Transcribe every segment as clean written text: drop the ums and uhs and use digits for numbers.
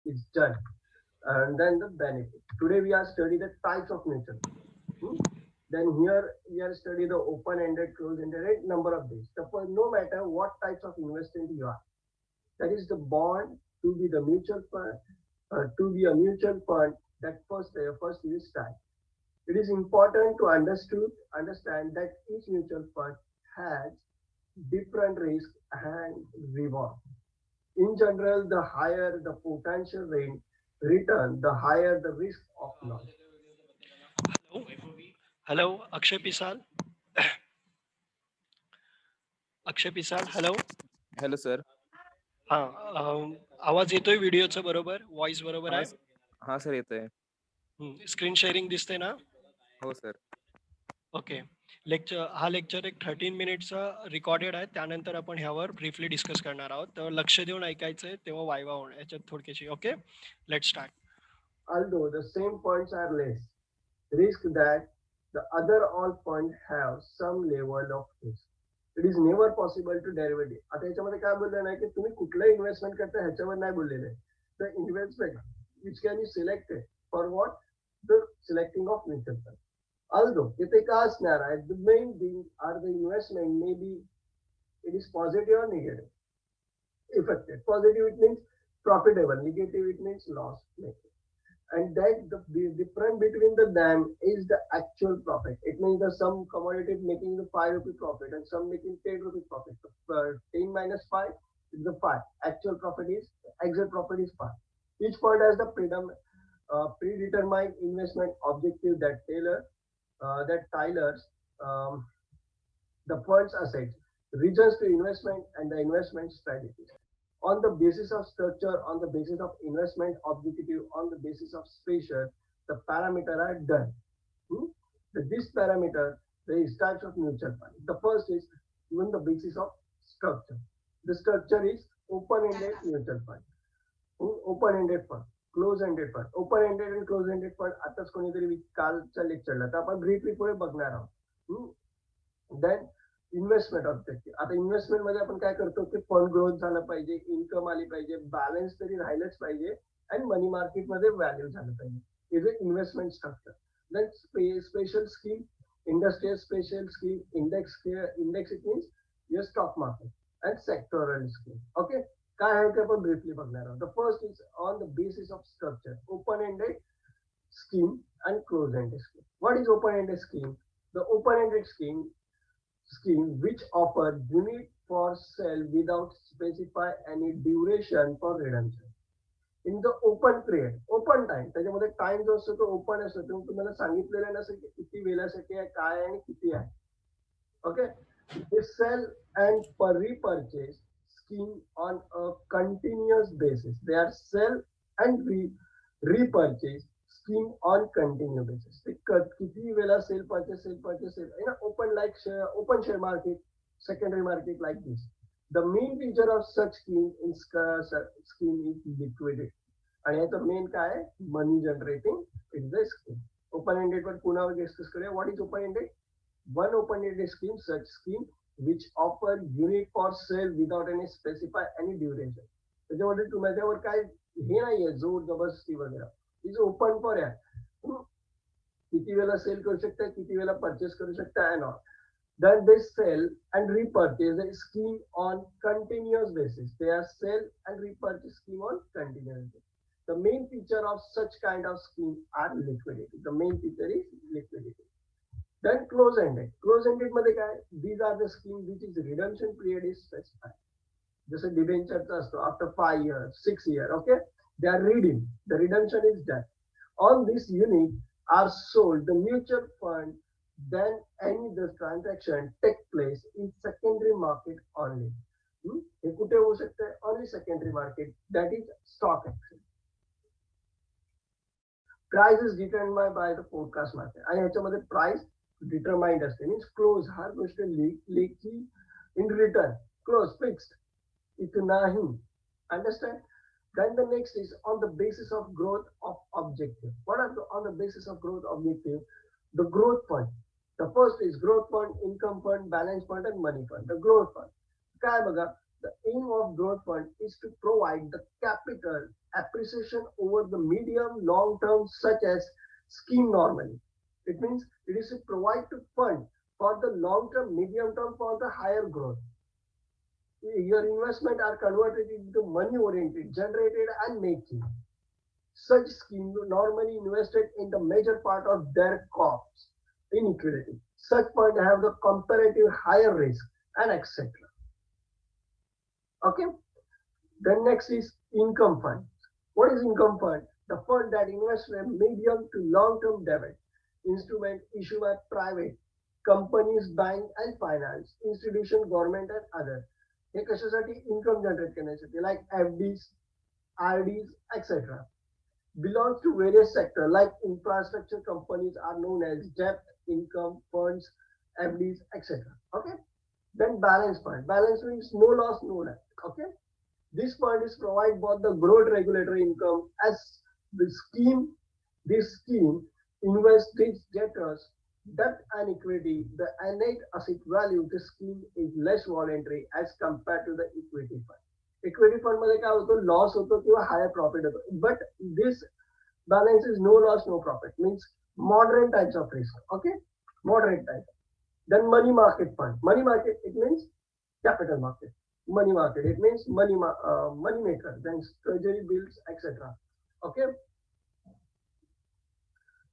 is done. And then the benefit. Today we are studying the types of mutual fund. Hmm? Then here we are studying the open-ended, closed-ended, right? Number of days. Suppose no matter what types of investment you are, that is the bond to be the mutual fund, to be a mutual fund. That first you start. It is important to understand that each mutual fund has different risk and reward. In general, the higher the potential rate return, the higher the risk of loss. Hello, hello, Akshay Pisal. Akshay Pisal hello. Hello sir. हा, आवाज येतोय व्हिडिओचा बरोबर, voice बरोबर हा आहे? हा sir येतोय. Screen sharing दिसते ना? हो सर. ओके. लेक्चर एक 13 मिनिटचा रेकॉर्डेड आहे. त्यानंतर आपण ह्यावर ब्रीफली डिस्कस करणार आहोत. तर लक्ष देऊन ऐकायचंय, तेव्हा वायवा होणार याच्यात थोडक्याची. Okay, let start. Although the same points are less, risk that the other all points have some level of risk. It is never possible to derivative. आता याच्यामध्ये काय बोललं नाही की तुम्ही कुठलं इन्व्हेस्टमेंट करता ह्याच्यावर नाही बोललेलं आहे. The investment which can be selected for what? The selecting of mutual fund. Although इथे का असणार आहे? The main thing are the investment may be it is positive or negative. Affected. Positive it means profitable. Negative it means loss. And that the difference between the them is the actual profit. It means that some commodities making the 5 rupee profit and some making 10 rupee profit. So, 10 minus 5 is the 5. Actual profit is exit profit is 5. Each point has the predetermined investment objective that tailors the fund's assets, reasons to investment, and the investment strategies. On the basis of structure, on the basis of investment objective, on the basis of spatial, the parameters are done. Hmm? This parameter, there is types of mutual fund. The first is even the basis of structure. The structure is open-ended mutual fund. Open-ended fund, close-ended fund. Open-ended and close-ended fund आताच कोणीतरी कालच्या लेक्चरला तर आपण briefly पुढे बघणार आहोत. Then investment objective. आता investment मध्ये आपण काय करतो की फंड ग्रोथ झालं पाहिजे, इन्कम आली पाहिजे, बॅलन्स तरी राहिलंच पाहिजे आणि मनी मार्केटमध्ये व्हॅल्यू झालं पाहिजे. Is a investment structure. Then special scheme, industrial special scheme, index it means your stock market and sectoral scheme. Okay, काय आहे ते आपण ब्रीफली बघणार आहोत. The first is on the basis of structure, open ended scheme and closed-ended scheme. What is open-ended scheme? The open-ended scheme which offer unit for sale without specify any duration for redemption. In the open period, open time, त्याच्यामध्ये time जो असतो तो open असतो. तुम्हाला सांगितलेलं नसेल की किती वेळासाठी आहे, काय आणि किती आहे. Okay, they sell and repurchase scheme on a continuous basis. They are sell and repurchase scheme on continuous basis. किती वेळा sell purchase in an open share market, secondary market like this. The main feature of such scheme is liquidity. आणि याचं main काय आहे? Money generating is the scheme. Open ended वर पुन्हा discuss करूया. What is open ended? One open-ended scheme, such scheme which offer unit for sale without any specify any duration. त्याच्यामध्ये तुम्हाला काय हे नाहीये जोर जबरदस्ती वगैरे. इज ओपन फॉर या. किती वेळेला सेल करू शकता, किती वेळेला परचेस करू शकता and all. Then they sell and repurchase the scheme on continuous basis. They are sell and repurchase scheme on continuous basis. The main feature of such kind of scheme are liquidity. The main feature is liquidity. Then close-ended. Close-ended मध्ये काय? These are the scheme which is redemption period is specified. जसं डिबेंचरचा असतो after 5 years, 6 years, okay? They are redeemed. The redemption is done. On this unit are sold the mutual fund, then any the transaction take place in secondary market only. हे कुठे होऊ शकते? Only secondary market, that is stock exchange. Price is determined by the forecast market. आणि ह्याच्यामध्ये price determined असते. Means close, हर गोष्ट Lekhi in return, close, fixed. इथं नाही. Understand? Then the next is on the basis of growth of objective. What are on the basis of growth objective? The growth fund. The first is growth fund, income fund, balance fund, and money fund. The growth fund. काय बघा, The aim of growth fund is to provide the capital appreciation over the medium long term such as scheme normally. It means it is to provide to fund for the long term, medium term for the higher growth. Your investment are converted into money oriented, generated and making. Such schemes normally invested in the major part of their costs in equity. Such funds have the comparative higher risk and etc. Okay. Then next is income fund. What is income fund? The fund that invests in medium to long-term debt instrument issued by private companies, bank and finance, institution, government and other. हे कशासाठी income generate करण्यासाठी like FDs, RDs, etc. Belongs to various sectors like infrastructure companies are known as debt, income, funds, FDs, etc. Okay. Then balance fund. Balance means no loss, no net. Okay. This fund is provide both the growth regulatory income as the scheme. This scheme invests its debtors, debt and equity. The innate asset value of the scheme is less voluntary as compared to the equity fund. Equity fund मध्ये काय होतो loss होतो किंवा higher profit होतो but this balance is no loss no profit means moderate types of risk. Okay, moderate type. Then money market fund. Money market it means capital market. Money market it means money maker, then treasury bills etc. Okay.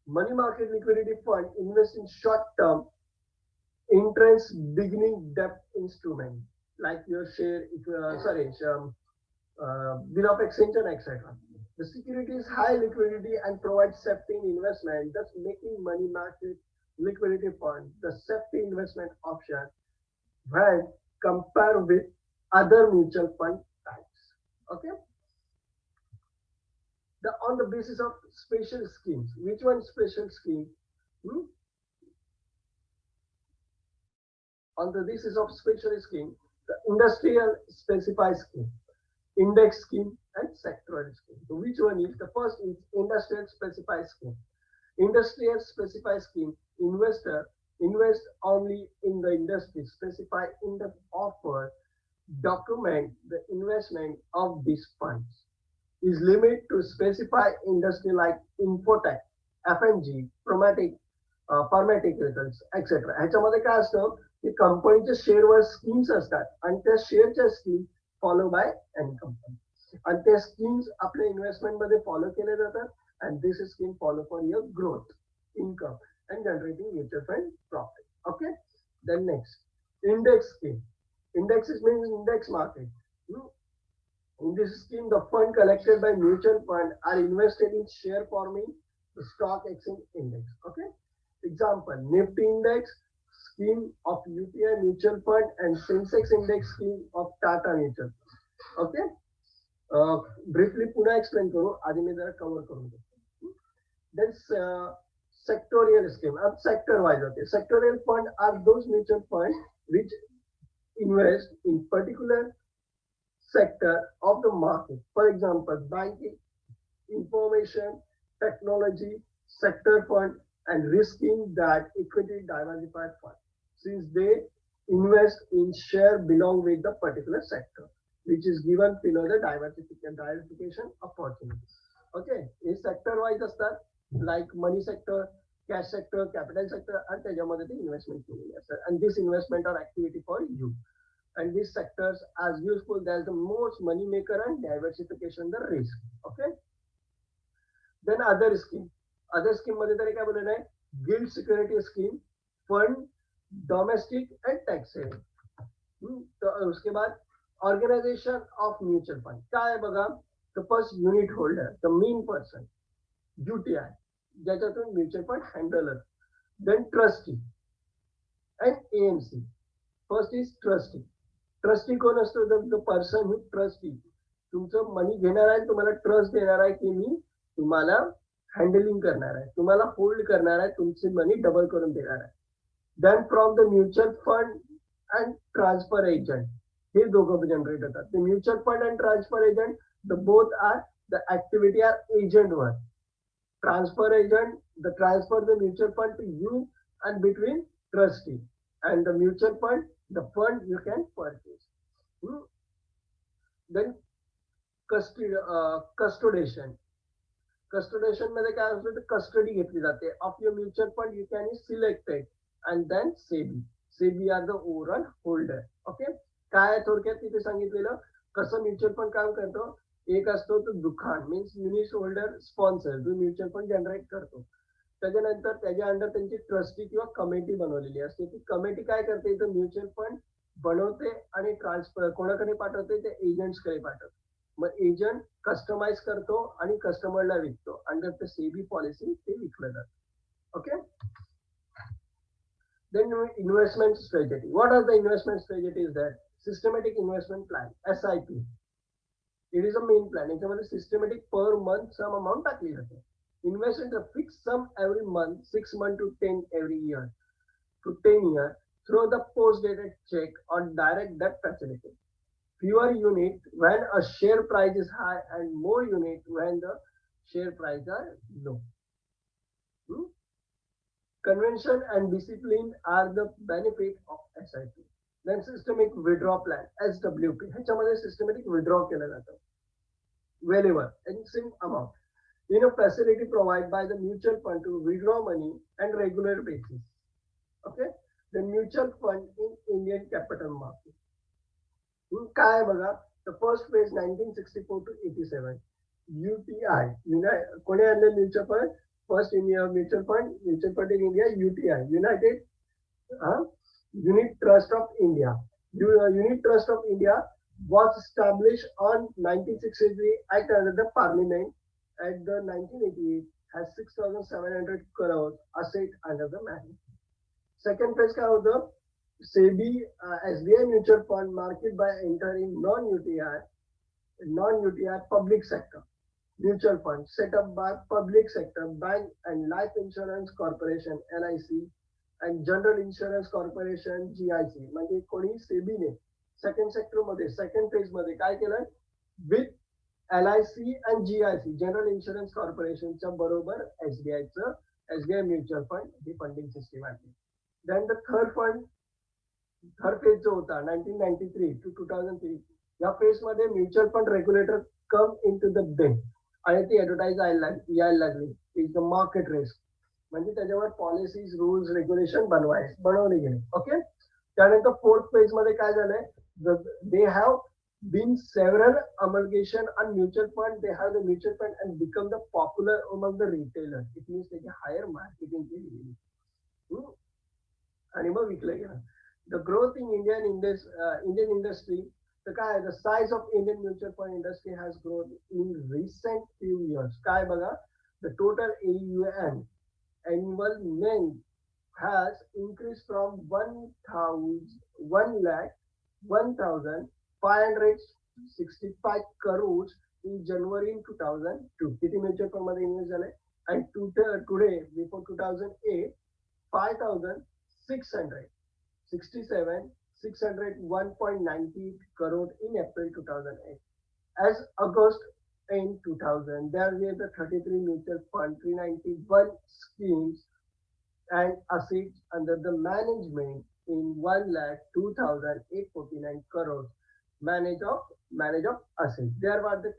Money market liquidity fund invests in short term interest beginning debt instrument like your share bill of exchange and etc. The security is high liquidity and provides safety in investment, thus making money market liquidity fund the safety investment option when compared with other mutual fund types. Okay. On the basis of special schemes, which one special scheme? On the basis of special scheme, the industrial specified scheme, index scheme, and sectoral scheme. So which one is the first? Is industrial specified scheme. Industrial specified scheme investor invest only in the industry specified in the offer document the investment of these funds is limited to specify industry like infotech, FMG, pharmaceuticals, etc. ह्याच्यामध्ये काय असतं की कंपनीचे शेअरवर schemes असतात आणि त्या शेअरच्या scheme follow by any company आणि त्या स्कीम्स आपल्या इन्व्हेस्टमेंट मध्ये फॉलो केले जातात and this is scheme follow for your growth, income, and generating mutual fund profit. Okay. Then next, index scheme. Index means index market. In this scheme, the fund collected by mutual fund are invested in share forming the stock exchange index. Okay. Example: Nifty index scheme of UTI mutual fund and Sensex index scheme of Tata mutual fund. Okay. Briefly पुन्हा explain करू आधी मी जरा cover करून देतो. Then sectorial scheme. अब sector wise होते. Sectorial fund are those mutual funds which invest in particular sector of the market. For example, banking, information, technology, sector fund, and risking that equity diversified fund. Since they invest in share belong with the particular sector, which is given below the diversification opportunities. Okay, is sector wise असतात like money sector, cash sector, capital sector, and त्याच्यामध्ये ते investment केलेले असतात. And this investment or activity for you. And these sectors as useful, there's the most money maker and diversification the risk. Okay. Then other scheme. Other scheme मध्ये तरी काय बोलले आहे? Gilt security scheme, fund, domestic and tax saving. तो उसके बाद organization of mutual fund. काय आहे बघा? The first unit holder, the main person, UTI, ज्याच्यातून mutual fund handler. Then trustee and AMC. First is trustee. Trustee कोण असतो? The person who trustee तुमचं मनी घेणार आहे, तुम्हाला ट्रस्ट देणार आहे की मी तुम्हाला हँडलिंग करणार आहे, तुम्हाला होल्ड करणार आहे, तुमचे मनी डबल करून देणार आहे. Then from the mutual fund and transfer agent, हे दोघं जनरेट होतात. The mutual fund and transfer agent the both are the activity are agent वर. Transfer agent the transfer the mutual fund to you and between trustee and the mutual fund, the fund you can purchase. Then custodian. Custodian मध्ये काय असतं, custody घेतली जाते of your mutual fund. You can selected and then SEBI. SEBI are the overall holder. Okay. काय थोडक्यात तिथे सांगितलेलं कसं म्युच्युअल फंड काम करतो. एक असतो तो दुकान मीन्स युनिट होल्डर स्पॉन्सर जो म्युच्युअल फंड जनरेट करतो. त्याच्यानंतर त्याच्या अंडर त्यांची ट्रस्टी किंवा कमिटी बनवलेली असते. ती कमिटी काय करते, इथं म्युच्युअल फंड बनवते आणि ट्रान्सफर कोणाकडे पाठवते, ते एजंट्सकडे पाठवते. मग एजंट कस्टमाइज करतो आणि कस्टमरला विकतो. अंडर द सेबी पॉलिसी ते विकलं जातं. Okay. Then investment strategy. What are the investment strategies there? Systematic investment plan, SIP. It is a main plan. याच्यामध्ये systematic per month some amount टाकली जाते. Invest in a fixed sum every month, 6 months to 10 every year, to 10 years through the post-dated check or direct debt facility. Fewer units when a share price is high and more units when the share price are low. Hmm? Convention and discipline are the benefit of SIP. Then systemic withdrawal plan, SWP. ह्याच्यामध्ये systematic withdrawal केलं जातं. Wherever in same amount in a facility provided by the mutual fund to withdraw money and regular basis. Okay. The mutual fund in Indian capital market. काय बघा, the first phase 1964 to 87. UTI. कोणी आणले mutual fund? First India mutual fund in India, UTI, United Unit Trust of India. Unit Trust of India was established on 1963 Act under the Parliament. At the 1988 has 6,700 crores asset under the management. Second phase काय होतं, SEBI SBI mutual fund market by entering non-UTI public sector mutual fund set up by public sector bank and life insurance corporation LIC and general insurance corporation GIC. म्हणजे कोणी सेबीने second sector मध्ये second phase मध्ये काय केलं, with LIC and GIC general insurance कॉर्पोरेशनच्या बरोबर SBI mutual fund ही फंडिंग सिस्टीम आहे. देन द थर्ड फेज जो होता 1993 to 2003, या फेज मध्ये mutual fund regulator come in to the bench आणि ती ऍडव्हर्टाईज यायला लागली. Is the market risk. म्हणजे त्याच्यावर पॉलिसीज रूल्स रेग्युलेशन बनवले गेले. ओके. त्यानंतर फोर्थ फेज मध्ये काय झालंय, they have been several amalgamation on mutual fund. They have the mutual fund and become the popular among the retailer. It means त्याची higher marketing केली गेली आणि मग विकलं गेलं. The growth in Indian industry. तर काय, the size of Indian mutual fund industry has grown in recent few years. काय बघा, the total AUM annual length has increased from 1,565 crores in January in 2002. किती म्युच्युअल फंड मध्ये invest झाले, and today before 2008 5,601.98 crore in April 2008. As August in 2000, there were the 33 mutual fund, 391 schemes and assets under the management in 1,02,849 crores. Manage of assets. There was the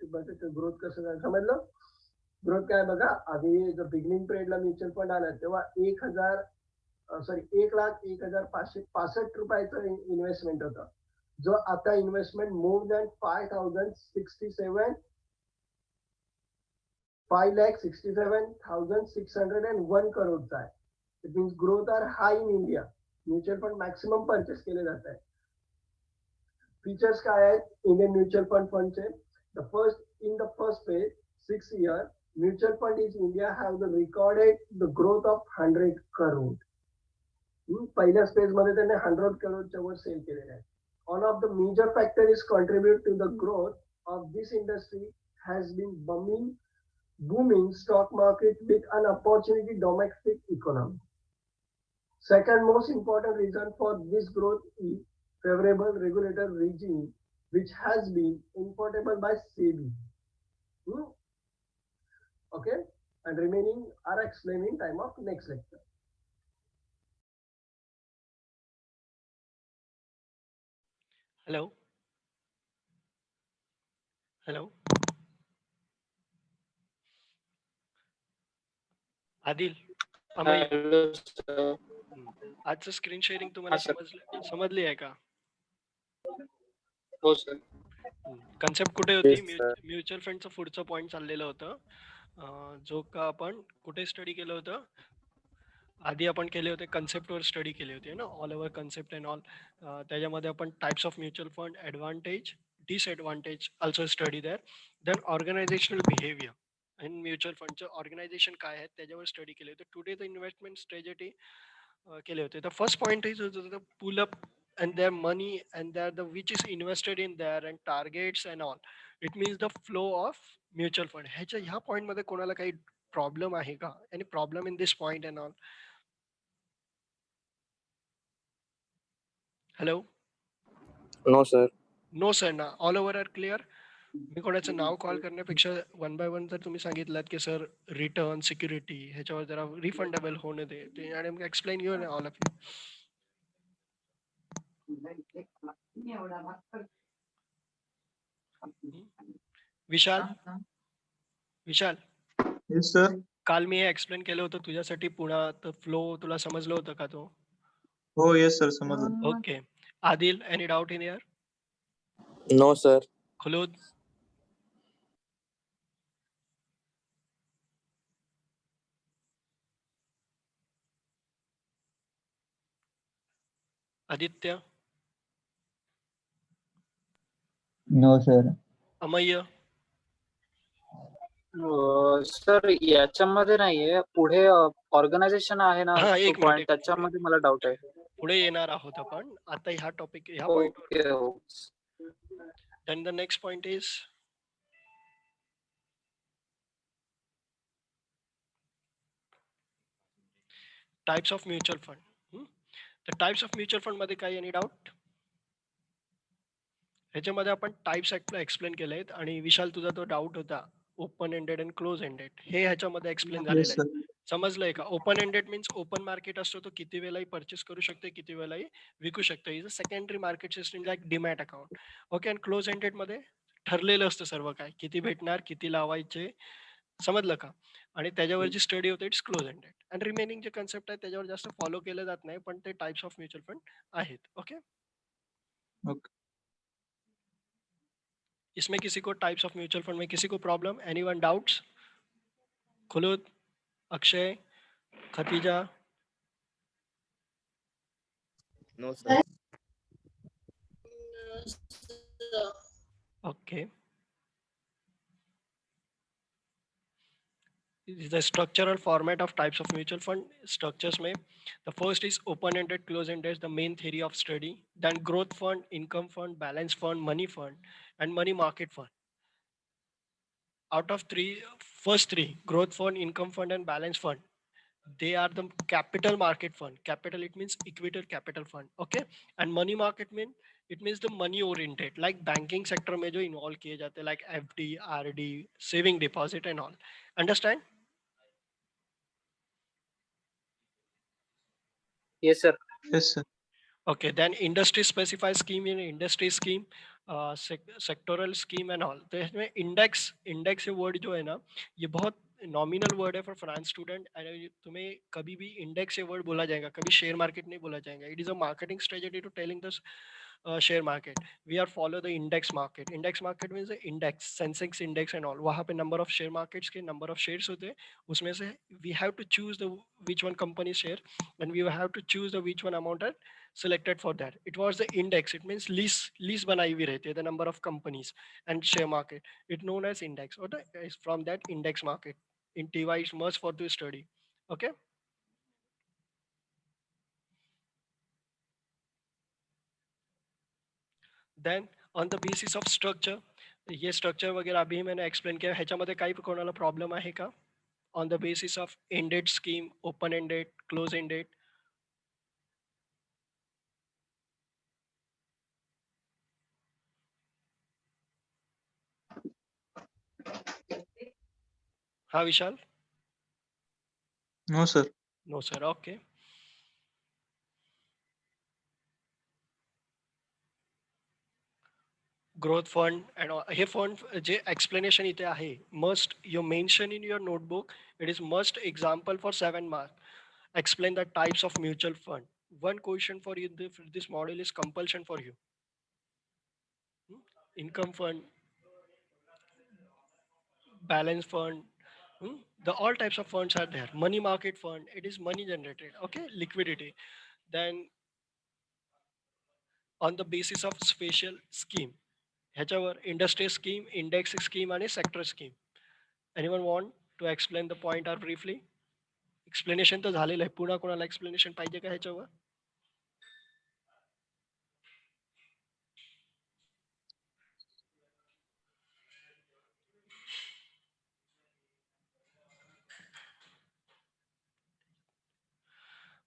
growth कसं झालं समजलं. Growth काय बघा, आधी जो beginning पिरियडला mutual fund आला तेव्हा 1,01,0565 रुपयाचं इन्व्हेस्टमेंट होतं, जो आता इन्व्हेस्टमेंट मोर दॅन 5,67,601 करोडचा आहे. It means growth are high in India. Mutual fund maximum purchase केले जात आहे. फीचर्स काय आहेत इंडियन म्युच्युअल फंडचे? The first phase 6 years, mutual fund in India have recorded the growth of 100 crore. पहिल्या stage मध्ये त्यांनी 100 करोडच्या वर सेल केलेले आहे. One of the major factors contribute to the growth of this industry has been booming stock market with an opportunity domestic economy. Second most important reason for this growth is favorable regulatory regime which has been imported by SEBI. Okay, and remaining are explained in time of next lecture. Hello. Hello Adil Amay hello sir. आजचं screen sharing तुम्हाला हा sir. समजली आहे का? हो sir. Concept कुठे होती? Yes, sir. Mutual फंडचं पुढचं पॉईंट चाललेलं होतं. जो का आपण कुठे स्टडी केलं होतं? आधी आपण केले होते कन्सेप्टवर स्टडी केली होती ना, all over concept and all. त्याच्यामध्ये आपण types of mutual fund, advantage, disadvantage also study there. Then organizational behaviour आणि म्युच्युअल फंडचं ऑर्गनायझेशन काय आहे त्याच्यावर स्टडी केले होते. टुडे द इन्व्हेस्टमेंट स्ट्रॅटेजी केले होते. The first point is the pull up and their money and the which is invested in there and targets and all. It means the flow of mutual fund. ह्या point मध्ये कोणाला काही problem आहे का? Any problem in this point and all? Hello No, sir. No sir ना, all over are clear. मी कोणाचं नाव कॉल करण्यापेक्षा वन बाय वन जर तुम्ही सांगितलं की सर रिटर्न सिक्युरिटी ह्याच्यावर जरा रिफंडेबल होणं ते आणि एक्सप्लेन यू ना all of you. Vishal Vishal yes sir. काल मी हे एक्सप्लेन केलं होतं तुझ्यासाठी पुन्हा, तर फ्लो तुला समजलं होतं का तो? हो येस सर समजलं. Okay. Adil any doubt in here? No, sir. Khulood Aditya no sir. Amay sir याच्यामध्ये नाहीये, पुढे ऑर्गनायझेशन आहे ना हा, तो एक मिनिट, पॉइंट, एक त्याच्यामध्ये मला डाऊट आहे. पुढे येणार आहोत आपण आता ह्या टॉपिक ह्या पॉइंट. ओके हो. Then the next point is types of mutual fund. तर टाइप्स ऑफ म्युच्युअल फंड मध्ये काही एनी डाऊट? ह्याच्यामध्ये आपण टाइप्स एक्सप्लेन केलेत आणि विशाल तुझा तो डाऊट होता ओपन एंडेड आणि क्लोज एंडेड, हे ह्याच्यामध्ये एक्सप्लेन झालेलं येस आहे. सर. समजलंय का? Open ended means open market असतो, तो किती वेळाही परचेस करू शकते, किती वेळाही विकू शकते. Is a secondary market system like demat account. Okay. आणि क्लोज एंडेड मध्ये ठरलेलं असतं सर्व काय, किती भेटणार, किती लावायचे, समजलं का? आणि त्याच्यावर जी स्टडी होते इट्स क्लोज एंडेड. आणि रिमेनिंग जे कन्सेप्ट आहे त्याच्यावर जास्त फॉलो केलं जात नाही, पण ते टाइप्स ऑफ म्युच्युअल फंड आहेत. ओके. ओके. इसमें किसी को टाइप्स ऑफ म्यूचुअल फंड में किसी को problem, anyone doubts? Khulood, Akshay, Khatija? No, sir. Okay. This is the structural format of types of mutual fund structures. Mein the first is open-ended, close-ended, the main theory of study. Then growth fund, income fund, balance fund, money fund, and money market fund. Out of first three, growth fund, income fund, and balance fund, they are the capital market fund. Capital, it means equity capital fund. Okay. And money market it means the money oriented, like banking sector mein jo involve kiye jate, like FD, RD, saving deposit and all. Understand? Yes sir. Yes sir. Okay. Then industry specified scheme in industry scheme, sectoral scheme and all. तो इसमें index ये word जो है ना, ये बहुत nominal word है for finance student. तुम्हें कभी भी इंडेक्स ये वर्ड बोला जाएगा, कभी शेयर मार्केट नहीं बोला जाएगा. It is a marketing strategy to telling this share market. We are follow the index market. Index market means index, sensex index and all. वहाँ पे नंबर ऑफ शेयर मार्केट्स के number of shares होते हैं, उसमें से we have to choose the which one company share and we have to choose the which one amount are selected for that. It was the index. It means list बनाई हुई रहती है, the number of companies and share market. It known as index. Or is from that index market. In TY is much for to study. Okay. Then on the basis of structure, ये structure वगैरह अभी मैंने explain किया. ह्याच्यामध्ये काही कोणाला problem आहे का? On the basis of ended scheme, open ended, close ended. हाँ Vishal? No sir. No sir. Okay. Growth fund and हे फंड जे एक्सप्लेनेशन इथे आहे must you mention in your notebook. It is must example for 7 mark. Explain the types of mutual fund. One question for you this model is compulsion for you. Income fund, balance fund, the all types of funds are there. Money market fund, it is money generated. Okay, liquidity. Then on the basis of special scheme, ह्याच्यावर industry scheme, index scheme आणि sector scheme. Anyone want to explain the point or briefly? Explanation तर झालेलं आहे. पुन्हा कोणाला explanation पाहिजे का ह्याच्यावर?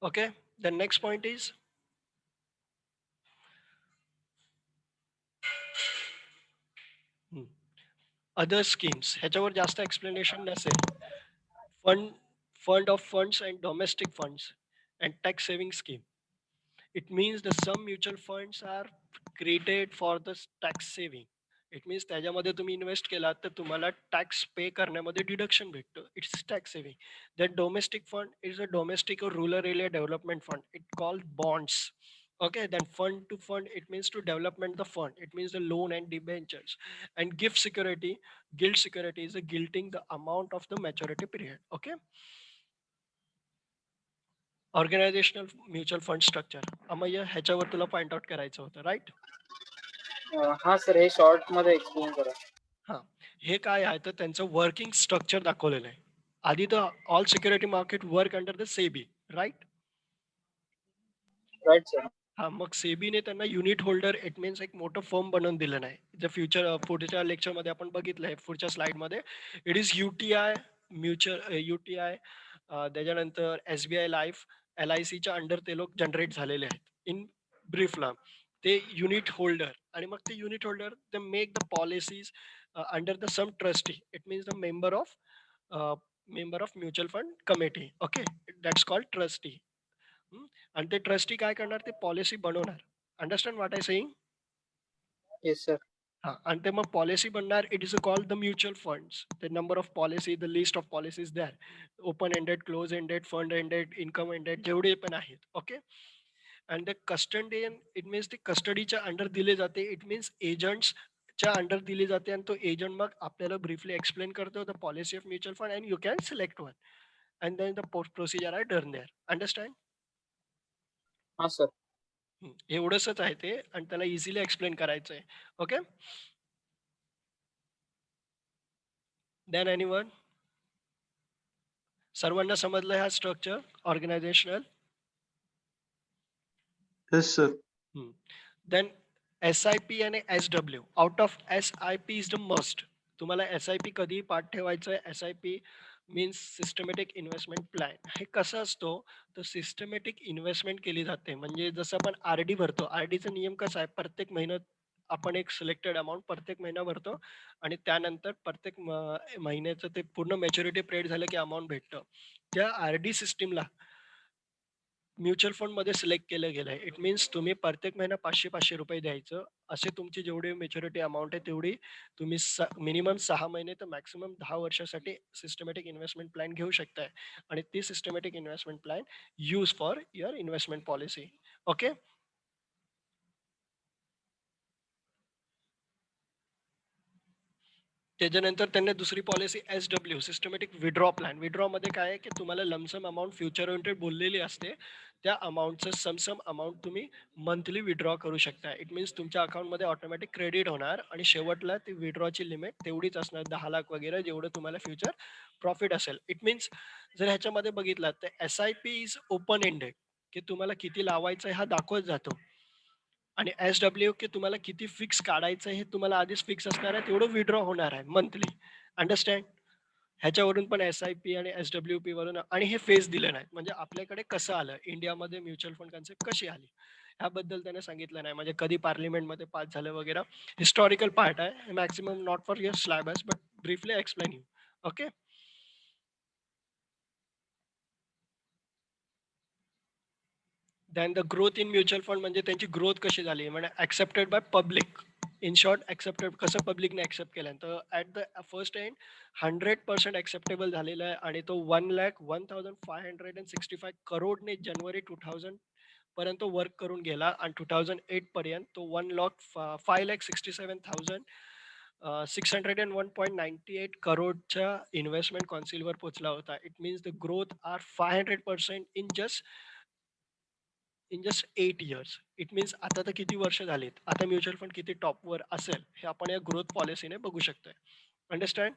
Okay, the next point is other schemes. ह्याच्यावर जास्त explanation नसेल. Fund of funds and domestic funds and tax saving scheme. It means the some mutual funds are created for the tax saving. It means त्याच्यामध्ये तुम्ही invest केलात तर तुम्हाला tax pay करण्यामध्ये deduction भेटतं. It's tax saving. Then domestic fund is a domestic or rural area development fund. It called bonds. Okay, then fund to fund, it means to development the fund. It means the loan and debentures. And gift security, gilt security is a gilting the amount of the maturity period. Okay. Organisational mutual fund structure. Amay ह्याच्यावर तुला point out करायचं होतं right. हा sir, हे short मध्ये explain करा. हा, हे काय आहे तर त्यांचं वर्किंग स्ट्रक्चर दाखवलेलं आहे. आधी तर all security market work under the SEBI right. Right sir. हा, मग सेबीने त्यांना युनिट होल्डर इट मीन्स एक मोठं फर्म बनवून दिलं नाही. जे फ्युचर पुढच्या लेक्चरमध्ये आपण बघितलं आहे पुढच्या स्लाइडमध्ये. It is UTI mutual UTI, त्याच्यानंतर SBI लाईफ, LICच्या अंडर ते लोक जनरेट झालेले आहेत. इन ब्रीफला ते युनिट होल्डर आणि मग ते युनिट होल्डर ते make the policies under the some trustee. It means the member of mutual fund committee. Okay, that's called trustee. आणि ते ट्रस्टी काय करणार ते पॉलिसी बनवणार. Understand what I saying? Yes sir. हा, आणि ते मग पॉलिसी बनणार. It is called the mutual funds. The number of policy, the list of policies द्या, open ended, close ended, fund ended, income ended, जेवढे पण आहेत. Okay. And the custodian it means ते कस्टडीच्या अंडर दिले जाते. इट मीन्स एजंट्सच्या अंडर दिली जाते आणि तो एजंट मग आपल्याला ब्रीफली एक्सप्लेन करतो the policy of mutual fund and you can select one and then the procedure are done there. Understand? हा सर. एवढंच आहे ते आणि त्याला इझिली एक्सप्लेन करायचं आहे. ओके. Then anyone? सर्वांना समजलं हा structure organisational? Yes, sir. Then SIP आणि SW. Out of SIP is the must. तुम्हाला SIP कधी पाठ ठेवायचं आहे. SIP means systematic investment plan. हे कसं असतो तर सिस्टमॅटिक इन्व्हेस्टमेंट केली जाते. म्हणजे जसं आपण RD भरतो. RDचा नियम कसा आहे, प्रत्येक महिन्यात आपण एक सिलेक्टेड अमाऊंट प्रत्येक महिना भरतो आणि त्यानंतर प्रत्येक महिन्याचं ते पूर्ण मॅच्युरिटी पिरियड झालं की अमाऊंट भेटतं. त्या RD सिस्टीमला म्युच्युअल फंड मध्ये सिलेक्ट केलं गेलं आहे. इट मीन्स तुम्ही प्रत्येक महिना 500-500 रुपये द्यायचं. असे तुमची जेवढी मॅच्युरिटी अमाऊंट आहे तेवढी तुम्ही मिनिमम 6 महिने तर मॅक्सिमम 10 वर्षासाठी सिस्टमॅटिक इन्व्हेस्टमेंट प्लॅन घेऊ शकताय आणि ती systematic investment plan use for your investment policy. Okay. त्याच्यानंतर त्यांनी दुसरी policy SW systematic withdraw plan. Withdraw मध्ये काय आहे की तुम्हाला लमसम अमाऊंट फ्युचर ओरिएंटेड बोललेली असते. त्या अमाऊंटचं समसम अमाऊंट तुम्ही मंथली विड्रॉ करू शकता. इट मीन्स तुमच्या अकाउंटमध्ये ऑटोमॅटिक क्रेडिट होणार आणि शेवटला ती विड्रॉची लिमिट तेवढीच असणार 10 लाख वगैरे जेवढं तुम्हाला फ्युचर प्रॉफिट असेल. इट मीन्स जर ह्याच्यामध्ये बघितलं तर SIP इज ओपन एंडेड की तुम्हाला किती लावायचं हा दाखवत जातो आणि SW की तुम्हाला किती फिक्स काढायचं हे तुम्हाला आधीच फिक्स असणार आहे तेवढं विड्रॉ होणार आहे मंथली. अंडरस्टँड? ह्याच्यावरून पण SIP आणि SWP वरून आणि हे फेज दिले नाहीत. म्हणजे आपल्याकडे कसं आलं इंडियामध्ये म्युच्युअल फंड कन्सेप्ट कशी आली ह्याबद्दल त्याने सांगितलं नाही. म्हणजे कधी पार्लिमेंटमध्ये पास झालं वगैरे. हिस्टॉरिकल पार्ट आहे. Maximum not for your syllabus but briefly explain you. Okay. Then the growth in mutual fund म्हणजे त्यांची ग्रोथ कशी झाली म्हणजे accepted by public. In short accepted कसं पब्लिकने ऍक्सेप्ट केलं तर at the first end 100% acceptable झालेला आहे आणि तो 1,01,565 करोडने जानेवारी 2000 पर्यंत वर्क करून गेला आणि 2008 पर्यंत तो 1,05,67,601.98 करोडच्या इन्व्हेस्टमेंट कौन्सिलवर पोहोचला होता. It means the growth are 500% in just 8 years. It means आता तर किती वर्ष झालीत, आता म्युच्युअल फंड किती टॉपवर असेल हे आपण या ग्रोथ पॉलिसीने बघू शकतोय. Understand.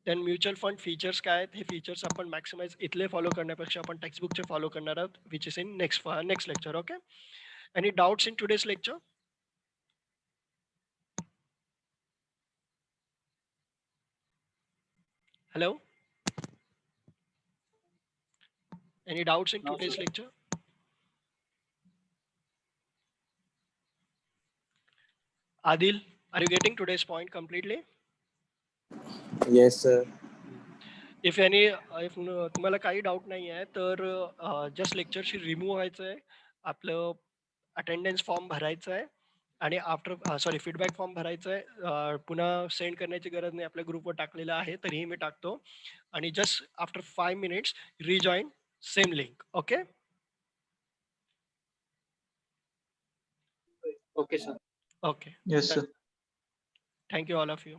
Then mutual fund features काय आहेत, हे फीचर्स आपण मॅक्सिमाइज इथले फॉलो करण्यापेक्षा आपण टेक्स्टबुकचे फॉलो करणार आहोत, which is in next lecture. Okay. Any doubts in today's lecture? Hello? Any doubts in No, today's sir. lecture? Adil, are you getting today's point completely? Yes, sir. If any, if तुम्हाला काही doubt नाही आहे तर just लेक्चरशी remove व्हायचं आहे, आपलं attendance form भरायचं आहे आणि आफ्टर फीडबॅक फॉर्म भरायचा आहे. पुन्हा सेंड करण्याची गरज नाही, आपल्या ग्रुपवर टाकलेला आहे तरीही मी टाकतो. आणि just after 5 minutes rejoin same link. Okay. Okay, sir. Okay. Yes, sir. Thank you all of you.